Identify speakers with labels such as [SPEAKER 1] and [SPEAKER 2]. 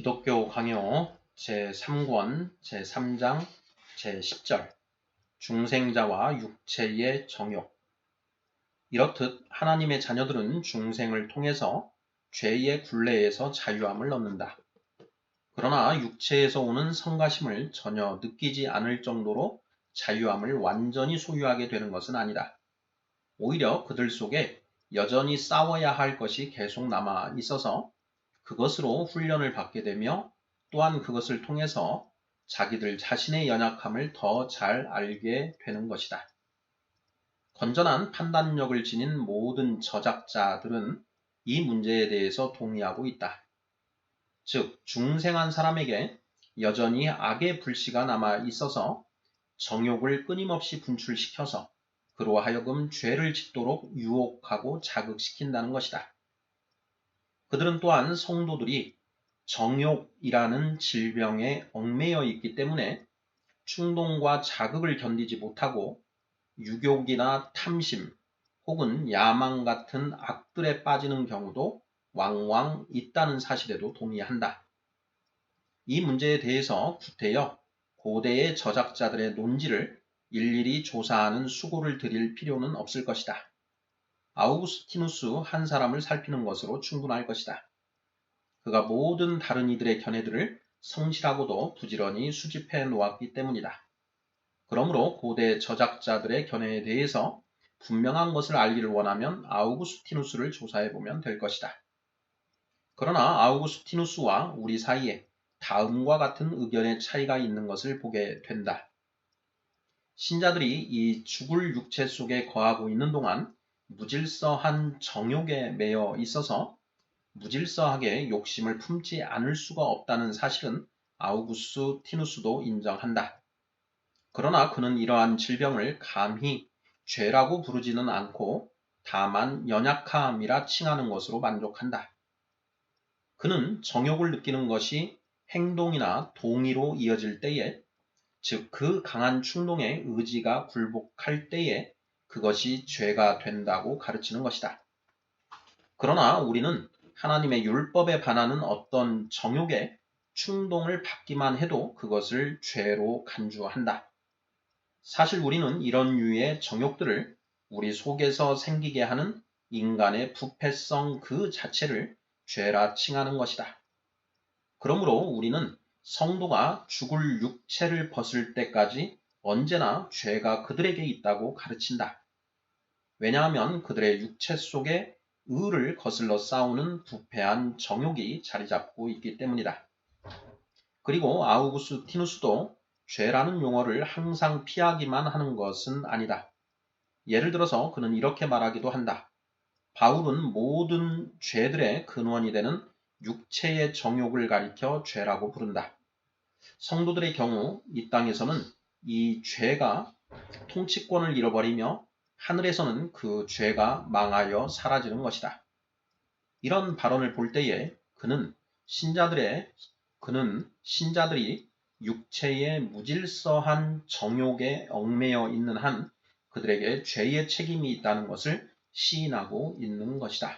[SPEAKER 1] 기독교 강요 제3권 제3장 제10절 중생자와 육체의 정욕. 이렇듯 하나님의 자녀들은 중생을 통해서 죄의 굴레에서 자유함을 얻는다. 그러나 육체에서 오는 성가심을 전혀 느끼지 않을 정도로 자유함을 완전히 소유하게 되는 것은 아니다. 오히려 그들 속에 여전히 싸워야 할 것이 계속 남아 있어서 그것으로 훈련을 받게 되며 또한 그것을 통해서 자기들 자신의 연약함을 더 잘 알게 되는 것이다. 건전한 판단력을 지닌 모든 저작자들은 이 문제에 대해서 동의하고 있다. 즉, 중생한 사람에게 여전히 악의 불씨가 남아 있어서 정욕을 끊임없이 분출시켜서 그로 하여금 죄를 짓도록 유혹하고 자극시킨다는 것이다. 그들은 또한 성도들이 정욕이라는 질병에 얽매여 있기 때문에 충동과 자극을 견디지 못하고 유욕이나 탐심 혹은 야망 같은 악들에 빠지는 경우도 왕왕 있다는 사실에도 동의한다. 이 문제에 대해서 구태여 고대의 저작자들의 논지를 일일이 조사하는 수고를 들일 필요는 없을 것이다. 아우구스티누스 한 사람을 살피는 것으로 충분할 것이다. 그가 모든 다른 이들의 견해들을 성실하고도 부지런히 수집해 놓았기 때문이다. 그러므로 고대 저작자들의 견해에 대해서 분명한 것을 알기를 원하면 아우구스티누스를 조사해 보면 될 것이다. 그러나 아우구스티누스와 우리 사이에 다음과 같은 의견의 차이가 있는 것을 보게 된다. 신자들이 이 죽을 육체 속에 거하고 있는 동안 무질서한 정욕에 매여 있어서 무질서하게 욕심을 품지 않을 수가 없다는 사실은 아우구스티누스도 인정한다. 그러나 그는 이러한 질병을 감히 죄라고 부르지는 않고 다만 연약함이라 칭하는 것으로 만족한다. 그는 정욕을 느끼는 것이 행동이나 동의로 이어질 때에, 즉 그 강한 충동에 의지가 굴복할 때에 그것이 죄가 된다고 가르치는 것이다. 그러나 우리는 하나님의 율법에 반하는 어떤 정욕의 충동을 받기만 해도 그것을 죄로 간주한다. 사실 우리는 이런 유의 정욕들을 우리 속에서 생기게 하는 인간의 부패성 그 자체를 죄라 칭하는 것이다. 그러므로 우리는 성도가 죽을 육체를 벗을 때까지 언제나 죄가 그들에게 있다고 가르친다. 왜냐하면 그들의 육체 속에 의를 거슬러 싸우는 부패한 정욕이 자리 잡고 있기 때문이다. 그리고 아우구스티누스도 죄라는 용어를 항상 피하기만 하는 것은 아니다. 예를 들어서 그는 이렇게 말하기도 한다. 바울은 모든 죄들의 근원이 되는 육체의 정욕을 가리켜 죄라고 부른다. 성도들의 경우 이 땅에서는 이 죄가 통치권을 잃어버리며 하늘에서는 그 죄가 망하여 사라지는 것이다. 이런 발언을 볼 때에 그는 신자들이 육체의 무질서한 정욕에 얽매여 있는 한 그들에게 죄의 책임이 있다는 것을 시인하고 있는 것이다.